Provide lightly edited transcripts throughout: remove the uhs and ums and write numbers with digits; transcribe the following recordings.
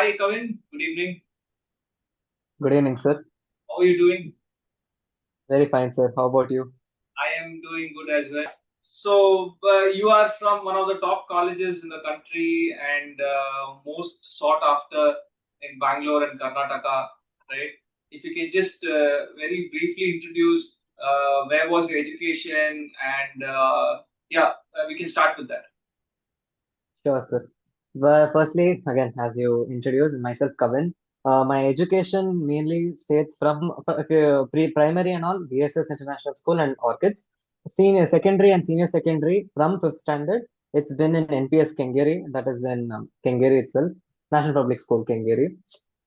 Hi, Kavin. Good evening. Good evening, sir. How are you doing? Very fine, sir. How about you? I am doing good as well. You are from one of the top colleges in the country and most sought after in Bangalore and Karnataka, right? If you can just very briefly introduce where was your education and we can start with that. Sure, sir. Well, firstly, again, as you introduced, myself, Kavin. My education mainly states from if you pre-primary and all, VSS International School and Orchids. Senior secondary and senior secondary from fifth standard. It's been in NPS Kengeri, that is in Kengeri itself, National Public School, Kengeri.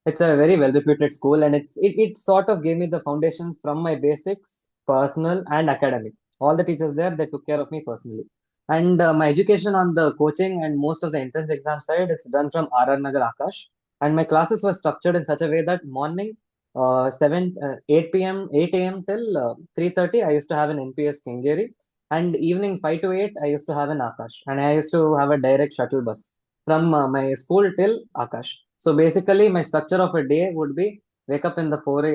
It's a very well-reputed school, and it sort of gave me the foundations from my basics, personal and academic. All the teachers there, they took care of me personally. And my education on the coaching and most of the entrance exam side is done from RR Nagar Akash. And my classes were structured in such a way that morning 8 p.m. 8 a.m. till 3:30 I used to have an NPS Kengeri, and evening 5 to 8 I used to have an Akash, and I used to have a direct shuttle bus from my school till Akash. So basically my structure of a day would be wake up 4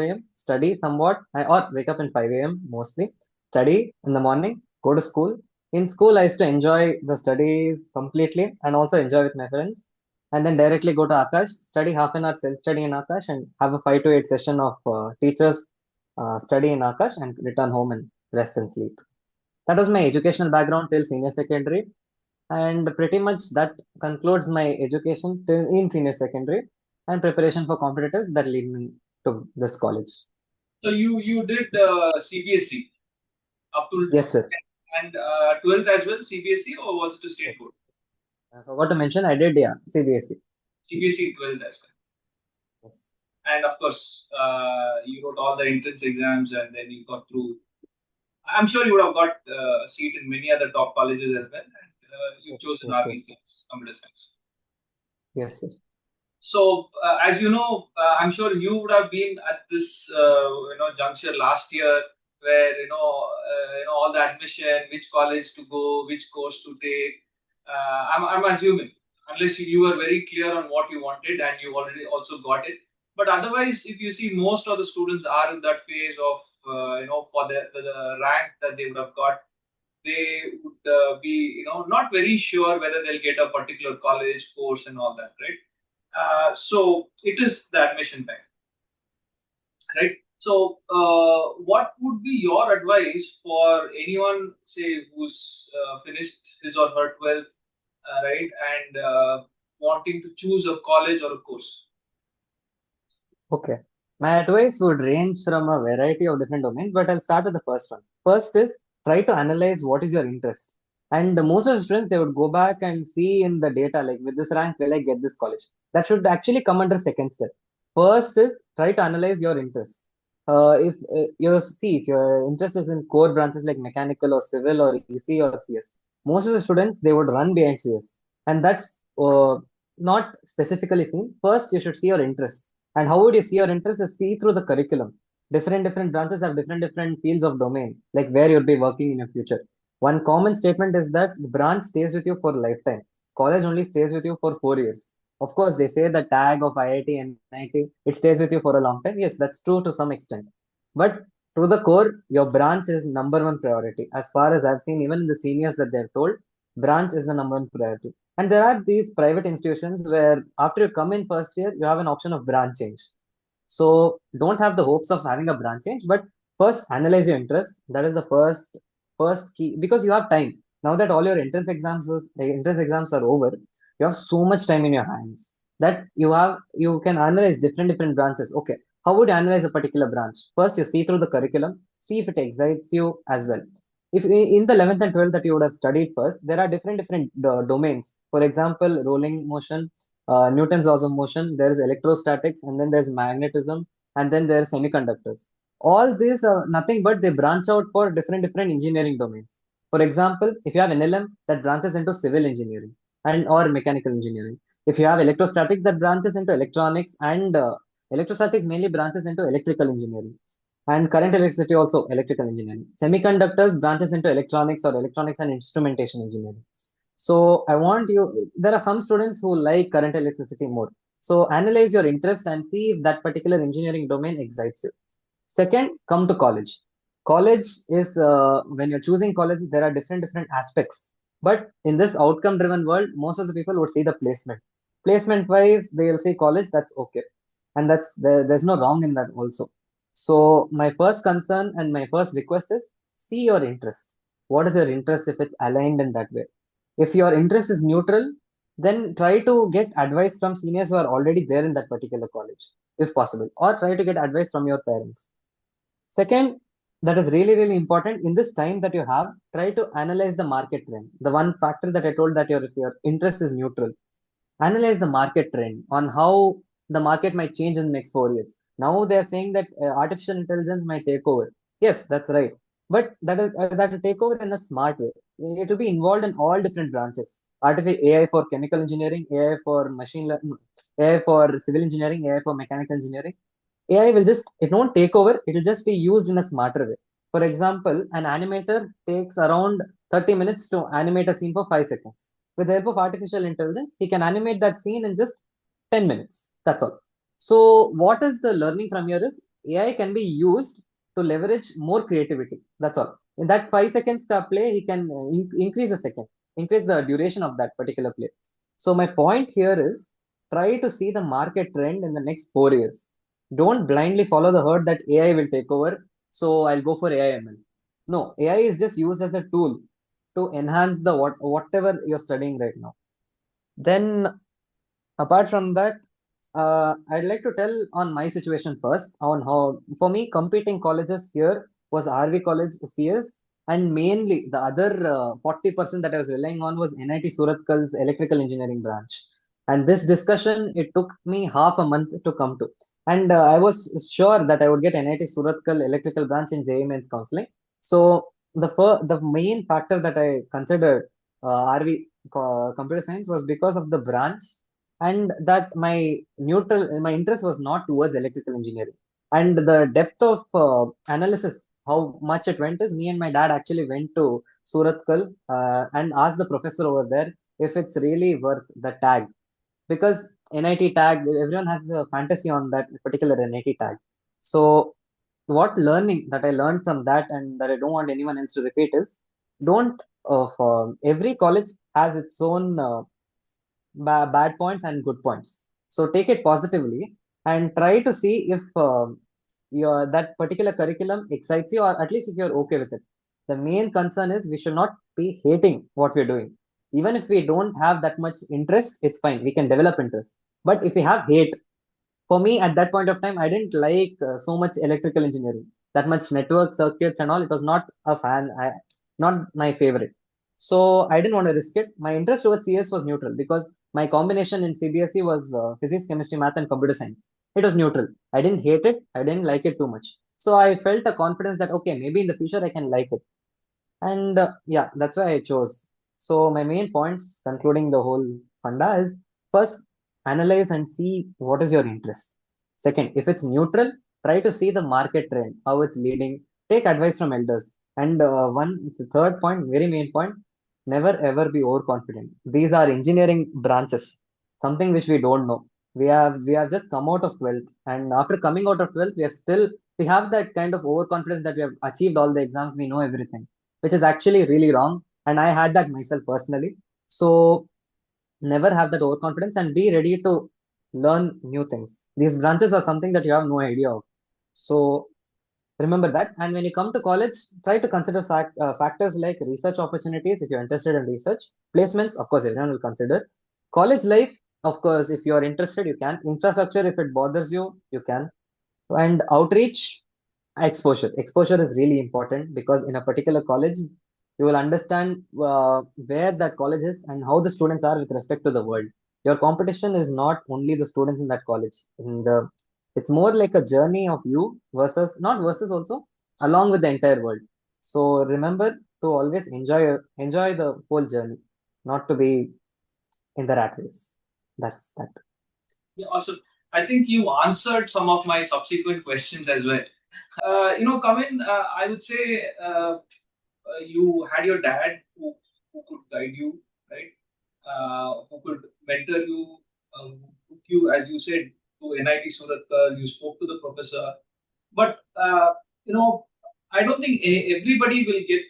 a.m., study somewhat, or wake up in 5 a.m. mostly, study in the morning, go to school. In school, I used to enjoy the studies completely and also enjoy with my friends. And then directly go to Akash, study half an hour self study in Akash, and have a 5 to 8 session of teachers study in Akash and return home and rest and sleep. That was my educational background till senior secondary. And pretty much that concludes my education till in senior secondary and preparation for competitors that lead me to this college. So you did CBSE up to Yes, sir. and 12th as well, CBSE, or was it a Yes. state board? I forgot to mention, I did, yeah, CBSE. CBSE 12th as well. Yes. And of course, you wrote all the entrance exams and then you got through. I'm sure you would have got a seat in many other top colleges as well. And you've Yes, chosen yes, sir. RVCE, computer science. Yes, sir. As you know, I'm sure you would have been at this, juncture last year where all the admission, which college to go, which course to take. I'm assuming, unless you were very clear on what you wanted and you already also got it. But otherwise, if you see, most of the students are in that phase of, for the rank that they would have got, they would be, not very sure whether they'll get a particular college course and all that, right? So it is the admission time, right? What would be your advice for anyone, say, who's finished his or her 12th, right, and wanting to choose a college or a course? Okay. My advice would range from a variety of different domains, but I'll start with the first one. First is try to analyze what is your interest. And most of the students, they would go back and see in the data, like with this rank, will I get this college? That should actually come under second step. First is try to analyze your interest. If you see, if your interest is in core branches like mechanical or civil or EC or CS, most of the students, they would run behind CS. And that's not specifically seen. First, you should see your interest, and how would you see your interest is see through the curriculum. Different branches have different fields of domain, like where you'll be working in your future. One common statement is that the branch stays with you for a lifetime. College only stays with you for 4 years. Of course, they say the tag of IIT and NIT, it stays with you for a long time. Yes, that's true to some extent. But to the core, your branch is number one priority. As far as I've seen, even in the seniors that they're told, branch is the number one priority. And there are these private institutions where after you come in first year, you have an option of branch change. So don't have the hopes of having a branch change, but first analyze your interest. That is the first key because you have time. Now that all your entrance exams are over, you have so much time in your hands that you can analyze different branches. Okay, how would you analyze a particular branch? First, you see through the curriculum, see if it excites you as well. If in the 11th and 12th that you would have studied first, there are different domains. For example, rolling motion, Newton's laws of motion, there is electrostatics, and then there's magnetism, and then there's semiconductors. All these are nothing but they branch out for different engineering domains. For example, if you have NLM, that branches into civil engineering and or mechanical engineering. If you have electrostatics, that branches into electronics, and electrostatics mainly branches into electrical engineering. And current electricity also electrical engineering. Semiconductors branches into electronics or electronics and instrumentation engineering. So I want you, there are some students who like current electricity more. So analyze your interest and see if that particular engineering domain excites you. Second, come to college. College is when you're choosing college, there are different aspects. But in this outcome-driven world, most of the people would see the placement. Placement-wise, they'll say college. That's okay, and there's no wrong in that also. So my first concern and my first request is see your interest. What is your interest if it's aligned in that way? If your interest is neutral, then try to get advice from seniors who are already there in that particular college, if possible, or try to get advice from your parents. Second, that is really, really important in this time that you have, try to analyze the market trend. The one factor that I told that if your interest is neutral, analyze the market trend on how the market might change in the next 4 years. Now they are saying that artificial intelligence might take over. Yes, that's right. But that will take over in a smart way. It will be involved in all different branches. Artificial AI for chemical engineering, AI for machine learning, AI for civil engineering, AI for mechanical engineering. AI will just, it won't take over, it will just be used in a smarter way. For example, an animator takes around 30 minutes to animate a scene for 5 seconds. With the help of artificial intelligence, he can animate that scene in just 10 minutes. That's all. So, what is the learning from here is AI can be used to leverage more creativity. That's all. In that 5 seconds play, he can increase a second, increase the duration of that particular play. So, my point here is try to see the market trend in the next 4 years. Don't blindly follow the herd that AI will take over. So I'll go for AI/ML. No, AI is just used as a tool to enhance the whatever you're studying right now. Then apart from that, I'd like to tell on my situation first on how for me competing colleges here was RV College CS, and mainly the other 40% that I was relying on was NIT Suratkal's electrical engineering branch. And this discussion, it took me half a month to come to. And I was sure that I would get NIT Suratkal electrical branch in JEE Mains counseling. So the main factor that I considered RV computer science was because of the branch, and that my interest was not towards electrical engineering, and the depth of analysis how much it went is me and my dad actually went to Suratkal and asked the professor over there if it's really worth the tag, because NIT tag, everyone has a fantasy on that particular NIT tag. So what learning that I learned from that and that I don't want anyone else to repeat is, don't for every college has its own bad points and good points. So take it positively and try to see if your that particular curriculum excites you, or at least if you're okay with it. The main concern is we should not be hating what we're doing. Even if we don't have that much interest, it's fine. We can develop interest. But if we have hate, for me at that point of time, I didn't like so much electrical engineering, that much network circuits and all. It was not a fan, not my favorite. So I didn't want to risk it. My interest towards CS was neutral because my combination in CBSE was physics, chemistry, math, and computer science. It was neutral. I didn't hate it. I didn't like it too much. So I felt a confidence that okay, maybe in the future I can like it. And yeah, that's why I chose. So my main points, concluding the whole funda, is first, analyze and see what is your interest. Second, if it's neutral, try to see the market trend, how it's leading. Take advice from elders. And one is the third point, very main point, never ever be overconfident. These are engineering branches, something which we don't know. We have just come out of 12th, and after coming out of 12th, we have that kind of overconfidence that we have achieved all the exams, we know everything, which is actually really wrong. And I had that myself personally. So never have that overconfidence and be ready to learn new things. These branches are something that you have no idea of. So remember that. And when you come to college, try to consider factors like research opportunities if you're interested in research, placements, of course, everyone will consider. College life, of course, if you're interested, you can. Infrastructure, if it bothers you, you can. And outreach, exposure is really important because in a particular college you will understand where that college is and how the students are with respect to the world. Your competition is not only the students in that college, it's more like a journey of you versus, not versus also, along with the entire world. So remember to always enjoy the whole journey, not to be in the rat race. That's that. Yeah, awesome. I think you answered some of my subsequent questions as well. Kavin, I would say you had your dad who could guide you, right? Who could mentor you, you, as you said, to NIT Suratkar, you spoke to the professor, but I don't think everybody will get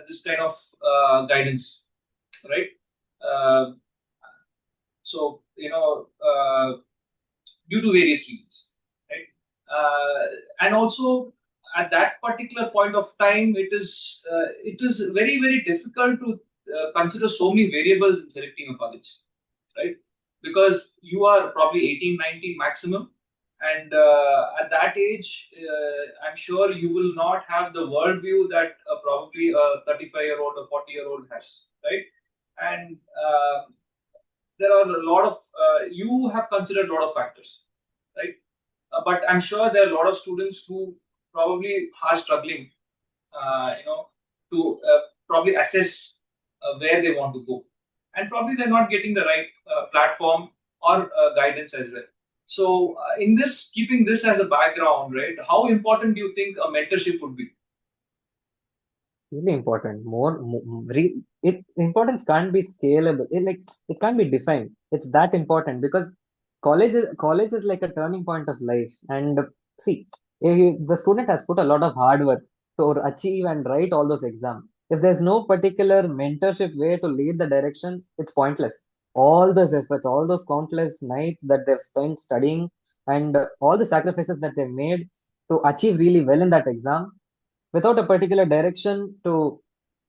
this kind of guidance, right? Uh, so due to various reasons, right? And also at that particular point of time, it is very very difficult to consider so many variables in selecting a college, right? Because you are probably 18, 19 maximum, and at that age, I'm sure you will not have the worldview that probably a 35-year-old or 40-year-old has, right? And there are a lot of you have considered a lot of factors, right? But I'm sure there are a lot of students who probably are struggling, to probably assess where they want to go, and probably they're not getting the right platform or guidance as well. So, in this, keeping this as a background, right? How important do you think a mentorship would be? Really important. Importance can't be scalable. It can't be defined. It's that important because college is like a turning point of life. And see, the student has put a lot of hard work to achieve and write all those exams. If there's no particular mentorship way to lead the direction, it's pointless. All those efforts, all those countless nights that they've spent studying, and all the sacrifices that they've made to achieve really well in that exam without a particular direction to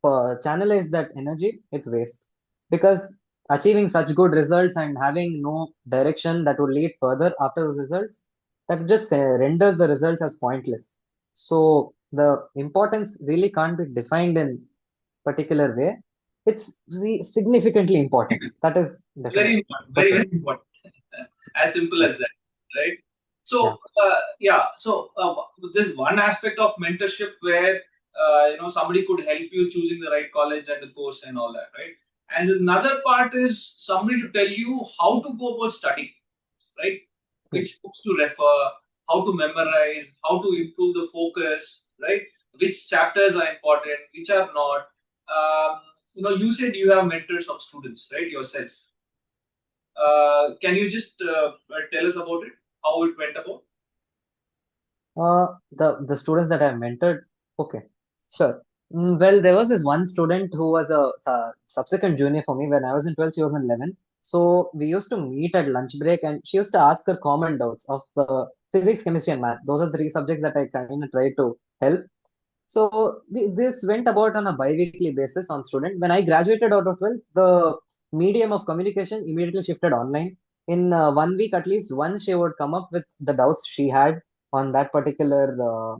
channelize that energy, it's waste. Because achieving such good results and having no direction that would lead further after those results, that just renders the results as pointless. So the importance really can't be defined in particular way. It's significantly important. That is Very definite important, for very sure. very important. As simple Yeah, as that, right? yeah, So yeah, so there's one aspect of mentorship where somebody could help you choosing the right college and the course and all that, right? And another part is somebody to tell you how to go about studying, right? Which yes. books to refer, how to memorize, how to improve the focus, right? Which chapters are important, which are not. You said you have mentored some students, right? Yourself. Can you just tell us about it? How it went about? The students that I've mentored, okay, sure. Well, there was this one student who was a subsequent junior for me when I was in 12th, she was in 11. So we used to meet at lunch break, and she used to ask her common doubts of physics, chemistry, and math. Those are three subjects that I kind of tried to help. So this went about on a bi-weekly basis on student. When I graduated out of 12th, the medium of communication immediately shifted online. In 1 week at least, once she would come up with the doubts she had on that particular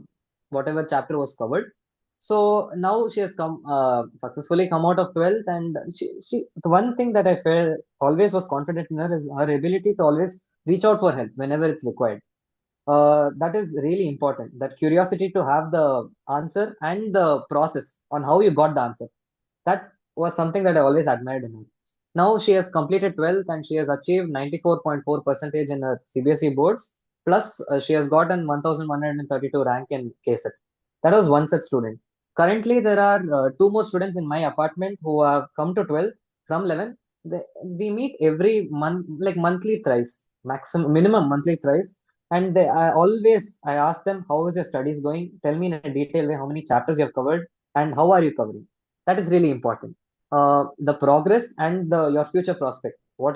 whatever chapter was covered. So now she has come successfully come out of 12th, and she the one thing that I felt always was confident in her is her ability to always reach out for help whenever it's required. That is really important, that curiosity to have the answer and the process on how you got the answer. That was something that I always admired in her. Now she has completed 12th and she has achieved 94.4 percentage in her CBSE boards, plus she has gotten 1132 rank in KSET. That was one such student. Currently there are two more students in my apartment who have come to 12th from 11. We meet every month, like monthly thrice, maximum minimum monthly thrice. And I ask them, how is your studies going? Tell me in a detailed way how many chapters you have covered and how are you covering. That is really important. The progress and your future prospect, how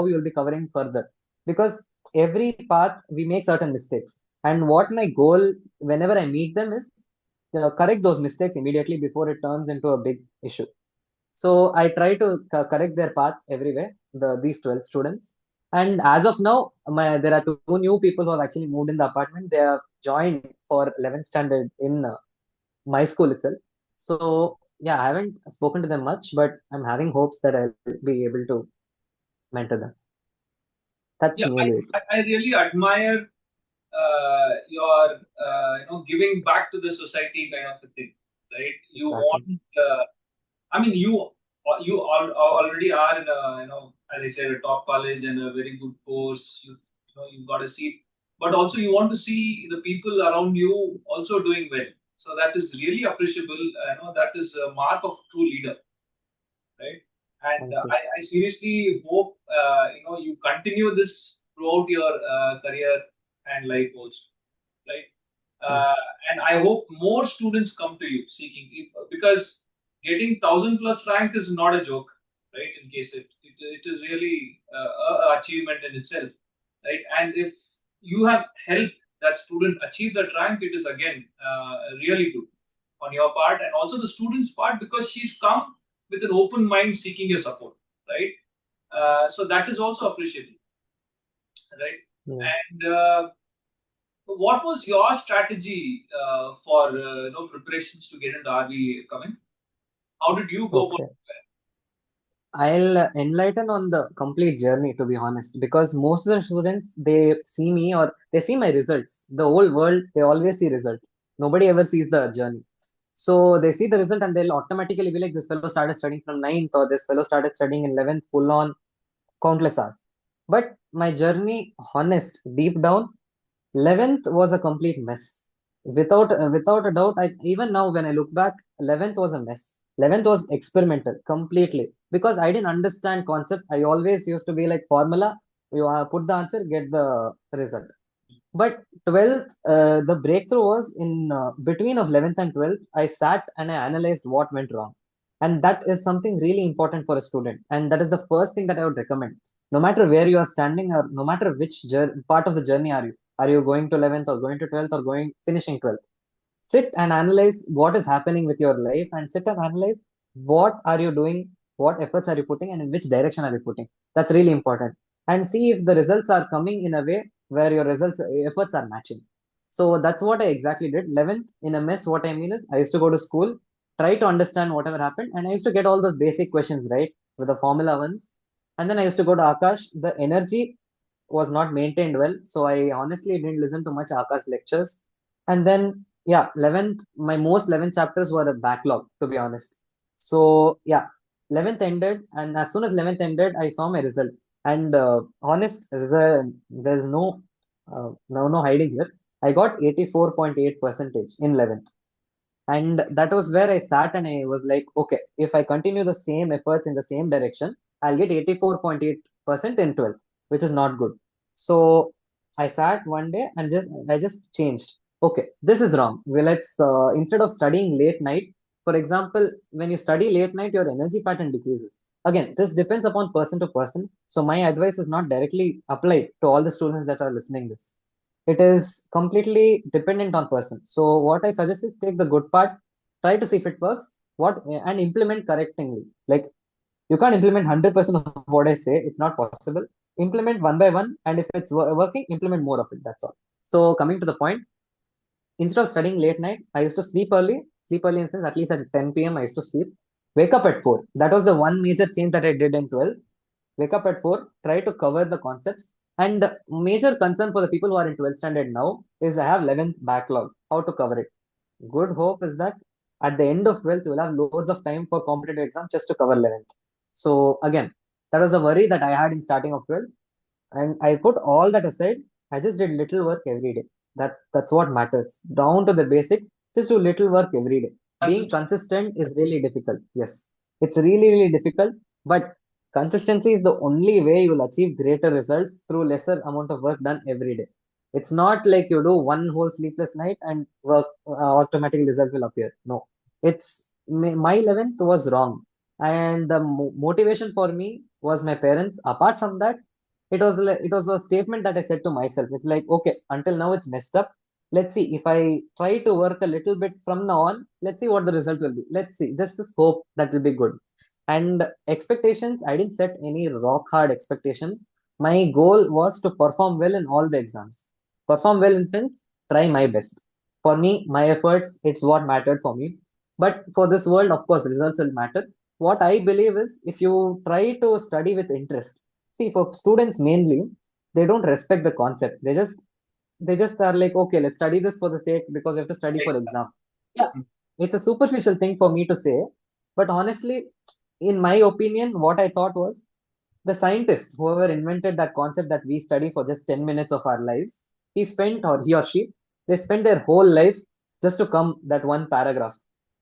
you will be covering further. Because every path we make certain mistakes. And what my goal whenever I meet them is correct those mistakes immediately before it turns into a big issue. So I try to correct their path everywhere, these 12 students. And as of now, there are two new people who have actually moved in the apartment. They have joined for 11th standard in my school itself. So yeah, I haven't spoken to them much, but I'm having hopes that I'll be able to mentor them. That's Yeah, nearly it. I really admire your giving back to the society kind of a thing, right? You Exactly. want, I mean, already are in a, as I said, a top college and a very good course. You've got a seat, but also you want to see the people around you also doing well. So that is really appreciable. That is a mark of true leader, right? And Thank you. I seriously hope you continue this. throughout your career and life also, right? Mm. Uh, and I hope more students come to you seeking because getting 1,000 plus rank is not a joke, right? In case it is really a achievement in itself, right? And if you have helped that student achieve that rank, it is again really good on your part and also the student's part because she's come with an open mind seeking your support, right? So that is also appreciable, right? Yeah. And what was your strategy for preparations to get into RV coming? How did you go about Okay. I'll enlighten on the complete journey, to be honest, because most of the students, they see me or they see my results. The whole world, they always see result. Nobody ever sees the journey. So they see the result and they'll automatically be like, this fellow started studying from ninth or this fellow started studying in 11th full on countless hours. But my journey, honest, deep down, 11th was a complete mess. Without a doubt, even now when I look back, 11th was a mess. 11th was experimental completely because I didn't understand concept. I always used to be like formula. You put the answer, get the result. But 12th, the breakthrough was in between of 11th and 12th. I sat and I analyzed what went wrong. And that is something really important for a student. And that is the first thing that I would recommend. No matter where you are standing or no matter which part of the journey are you. Are you going to 11th or going to 12th or going finishing 12th? Sit and analyze what is happening with your life and sit and analyze what are you doing, what efforts are you putting, and in which direction are you putting. That's really important. And see if the results are coming in a way where your results efforts are matching. So that's what I exactly did. 11th in a mess, what I mean is I used to go to school, try to understand whatever happened, and I used to get all those basic questions right with the formula ones. And then I used to go to Akash. The energy was not maintained well. So I honestly didn't listen to much Akash lectures. And then, yeah, 11th, my most 11 chapters were a backlog, to be honest. So, yeah, 11th ended. And as soon as 11th ended, I saw my result. And honest, there's no hiding here. I got 84.8 percentage in 11th. And that was where I sat and I was like, okay, if I continue the same efforts in the same direction, I'll get 84.8% in 12th, which is not good. So I sat one day and I just changed. Okay, this is wrong. Well, let's instead of studying late night, for example, when you study late night, your energy pattern decreases. Again, this depends upon person to person. So my advice is not directly applied to all the students that are listening this. It is completely dependent on person. So what I suggest is take the good part, try to see if it works, what and implement correctingly. Like you can't implement 100% of what I say. It's not possible. Implement one by one, and if it's working, implement more of it. That's all. So coming to the point, instead of studying late night, I used to sleep early. Sleep early in the sense at least at 10 p.m. I used to sleep. Wake up at 4. That was the one major change that I did in 12. Wake up at 4, try to cover the concepts. And the major concern for the people who are in 12th standard now is I have 11th backlog. How to cover it? Good hope is that at the end of 12th, you will have loads of time for competitive exams just to cover 11th. So again, that was a worry that I had in starting of 12th. And I put all that aside. I just did little work every day. That's what matters. Down to the basic, just do little work every day. Being consistent? consistent is really difficult. Yes, it's really difficult. But consistency is the only way you will achieve greater results through lesser amount of work done every day. It's not like you do one whole sleepless night and work automatic result will appear. No, my 11th was wrong, and the motivation for me was my parents. Apart from that, it was a statement that I said to myself. It's like, okay, until now it's messed up. Let's see if I try to work a little bit from now on. Let's see what the result will be. Let's see. Just hope that will be good. And expectations, I didn't set any rock hard expectations. My goal was to perform well in all the exams. Perform well in the sense, try my best. For me, my efforts, it's what mattered for me. But for this world, of course, results will matter. What I believe is if you try to study with interest, see, for students mainly, they don't respect the concept. They just are like, okay, let's study this for the sake because we have to study for exam. Yeah, it's a superficial thing for me to say, but honestly, in my opinion, what I thought was the scientist, whoever invented that concept that we study for just 10 minutes of our lives, he or she, they spent their whole life just to come that one paragraph,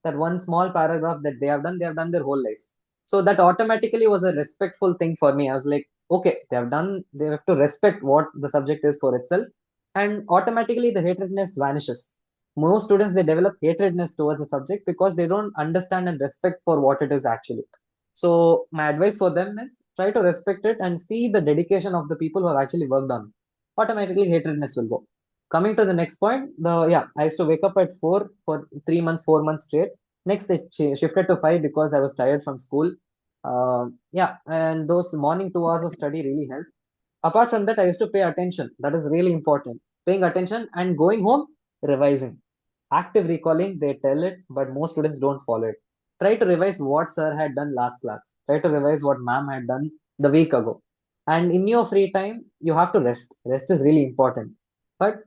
that one small paragraph that they have done their whole lives. So that automatically was a respectful thing for me. I was like, okay, they have to respect what the subject is for itself, and automatically the hatredness vanishes. Most students, they develop hatredness towards the subject because they don't understand and respect for what it is actually. So my advice for them is try to respect it and see the dedication of the people who have actually worked on it. Automatically hatredness will go. Coming to the next point, I used to wake up at 4 for 3 months, 4 months straight. Next, it shifted to 5 because I was tired from school. And those morning 2 hours of study really helped. Apart from that, I used to pay attention. That is really important. Paying attention and going home, revising. Active recalling, they tell it, but most students don't follow it. Try to revise what sir had done last class. Try to revise what ma'am had done the week ago. And in your free time, you have to rest. Rest is really important. But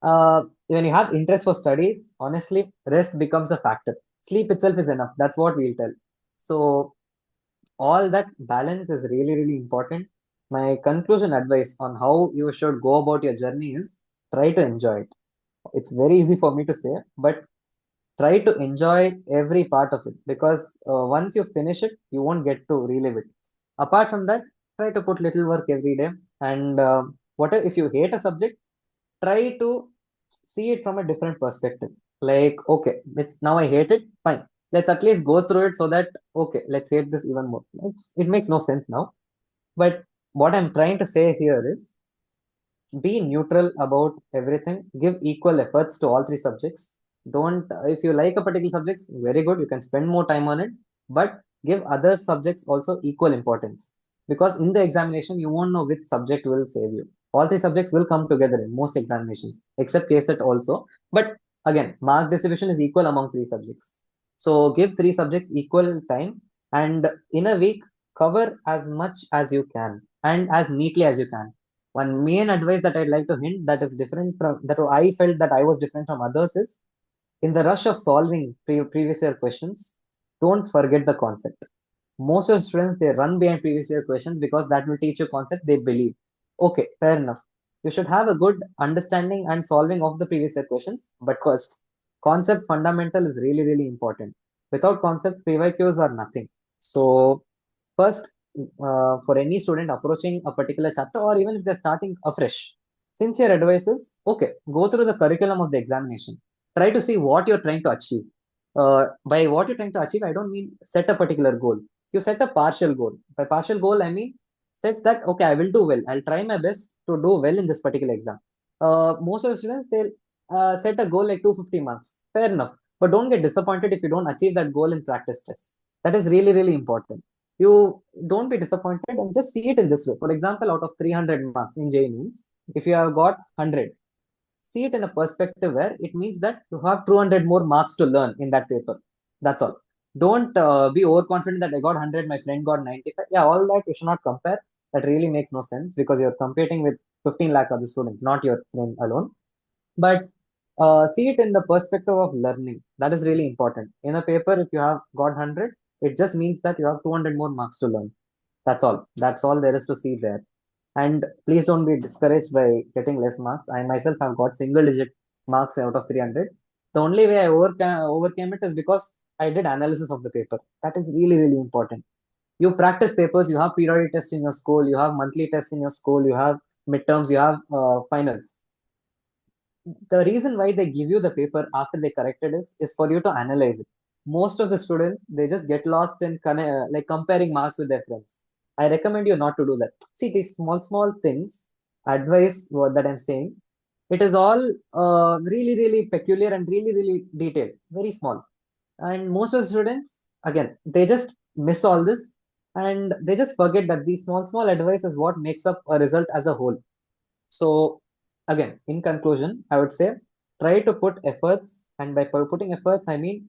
when you have interest for studies, honestly, rest becomes a factor. Sleep itself is enough. That's what we'll tell. So all that balance is really, really important. My conclusion advice on how you should go about your journey is try to enjoy it. It's very easy for me to say, but try to enjoy every part of it because once you finish it, you won't get to relive it. Apart from that, try to put little work every day. And whatever, if you hate a subject, try to see it from a different perspective. Like, okay, it's now I hate it, fine. Let's at least go through it so that okay, let's hate this even more. It makes no sense now. But what I'm trying to say here is be neutral about everything. Give equal efforts to all three subjects. Don't, if you like a particular subject, very good, you can spend more time on it, but give other subjects also equal importance. Because in the examination, you won't know which subject will save you. All three subjects will come together in most examinations, except KSET also. But again, mark distribution is equal among three subjects. So give three subjects equal time, and in a week, cover as much as you can and as neatly as you can. One main advice that I'd like to hint that is different from that I felt that I was different from others is in the rush of solving previous year questions, don't forget the concept. Most of the students they run behind previous year questions because that will teach you concept they believe. Okay, fair enough. You should have a good understanding and solving of the previous year questions, but first, concept fundamental is really, really important. Without concept, PYQs are nothing. So first, for any student approaching a particular chapter or even if they're starting afresh, sincere advice is okay, go through the curriculum of the examination. Try to see what you're trying to achieve. By what you're trying to achieve, I don't mean set a particular goal. You set a partial goal. By partial goal, I mean set that, okay, I will do well. I'll try my best to do well in this particular exam. Most of the students, they'll set a goal like 250 marks. Fair enough. But don't get disappointed if you don't achieve that goal in practice tests. That is really, really important. You don't be disappointed and just see it in this way. For example, out of 300 marks in JEE means, if you have got 100, see it in a perspective where it means that you have 200 more marks to learn in that paper. That's all. Don't be overconfident that I got 100, my friend got 95. Yeah, all that you should not compare. That really makes no sense because you're competing with 15 lakh other students, not your friend alone. But see it in the perspective of learning. That is really important. In a paper, if you have got 100, it just means that you have 200 more marks to learn. That's all. That's all there is to see there. And please don't be discouraged by getting less marks. I myself have got single digit marks out of 300. The only way I overcame it is because I did analysis of the paper. That is really, really important. You practice papers, you have periodic tests in your school, you have monthly tests in your school, you have midterms, you have finals. The reason why they give you the paper after they corrected is for you to analyze it. Most of the students they just get lost in like comparing marks with their friends. I recommend you not to do that. See these small things, advice what that I'm saying, it is all really really peculiar and really really detailed, very small. And most of the students again they just miss all this, and they just forget that these small advice is what makes up a result as a whole. So again, in conclusion, I would say try to put efforts, and by putting efforts, I mean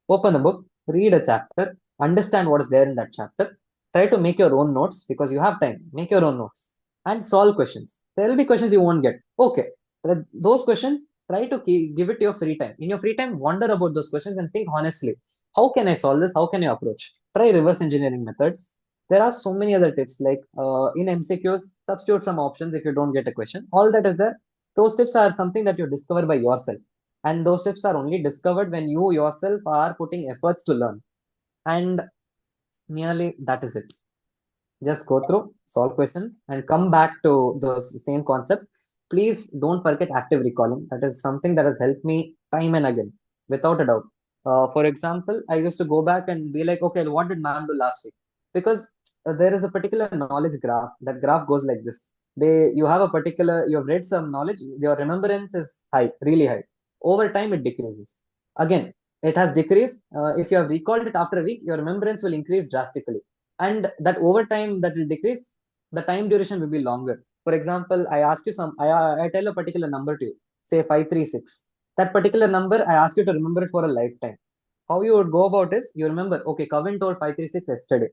open a book, read a chapter, understand what is there in that chapter. Try to make your own notes because you have time. Make your own notes and solve questions. There will be questions you won't get. Okay, those questions. Try to give it your free time. In your free time, wonder about those questions and think honestly. How can I solve this? How can I approach? Try reverse engineering methods. There are so many other tips like in MCQs, substitute from options if you don't get a question. All that is there. Those tips are something that you discover by yourself. And those tips are only discovered when you yourself are putting efforts to learn. And nearly that is it. Just go through, solve questions, and come back to those same concept. Please don't forget active recalling. That is something that has helped me time and again, without a doubt. For example, I used to go back and be like, okay, what did ma'am do last week? Because there is a particular knowledge graph. That graph goes like this. You have a particular, you have read some knowledge, your remembrance is high, really high. Over time, it decreases. Again, it has decreased. If you have recalled it after a week, your remembrance will increase drastically, and that over time that will decrease, the time duration will be longer. For example, I ask you I tell a particular number to you, say 536. That particular number, I ask you to remember it for a lifetime. How you would go about is, you remember, okay, Kavin told 536 yesterday.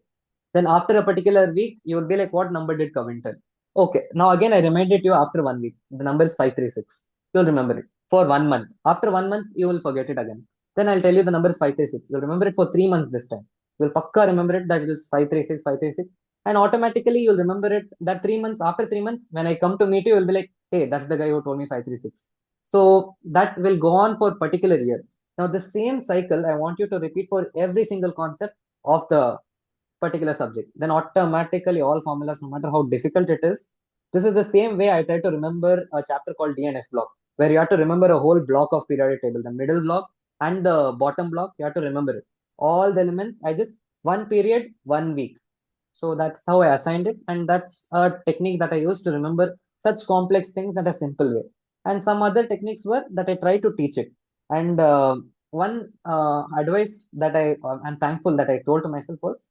Then after a particular week, you would be like, what number did Kavin tell? Okay, now again I reminded you after 1 week. The number is 536. You'll remember it. For 1 month. After 1 month, you will forget it again. Then I'll tell you the number is 536. You'll remember it for 3 months this time. You'll pakka remember it that it is 536, 536. And automatically you'll remember it that 3 months, after 3 months, when I come to meet you, you'll be like, hey, that's the guy who told me 536. So that will go on for a particular year. Now the same cycle I want you to repeat for every single concept of the particular subject. Then automatically all formulas, no matter how difficult it is, this is the same way I try to remember a chapter called DNF block, where you have to remember a whole block of periodic table, the middle block and the bottom block, you have to remember it. All the elements, I just one period, 1 week. So that's how I assigned it, and that's a technique that I use to remember such complex things in a simple way. And some other techniques were that I try to teach it. And one advice that I'm thankful that I told to myself was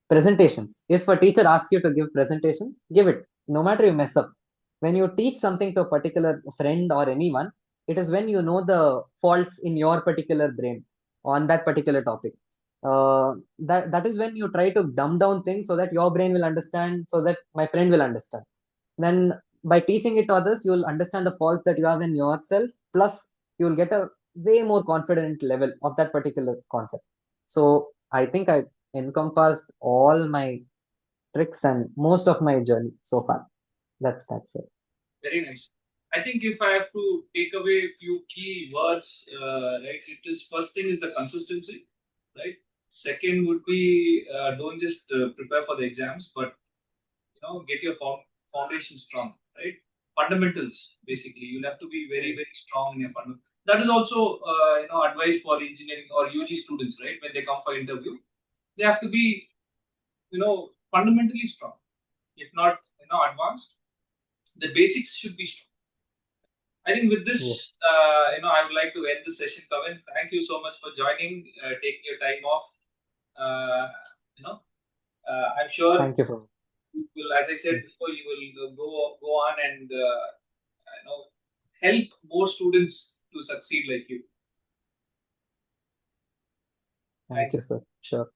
presentations. If a teacher asks you to give presentations, give it, no matter you mess up. When you teach something to a particular friend or anyone, it is when you know the faults in your particular brain on that particular topic. That is when you try to dumb down things so that your brain will understand, so that my friend will understand. Then by teaching it to others, you will understand the faults that you have in yourself. Plus, you will get a way more confident level of that particular concept. So I think I encompassed all my tricks and most of my journey so far. That's it. Very nice. I think if I have to take away a few key words, right, it is first thing is the consistency, right? Second would be don't just prepare for the exams, but get your foundation strong, right? Fundamentals, basically, you'll have to be very very strong in your fundamentals. That is also advice for engineering or UG students, right? When they come for interview, they have to be fundamentally strong. If not advanced, the basics should be strong. I think with Yes. this, I would like to end the session, Kavin. Thank you so much for joining, taking your time off. Uh, you know, I'm sure Thank you for. you will, as I said before, you will go on and help more students to succeed like you. Thank Thank you, you. sir. Sure.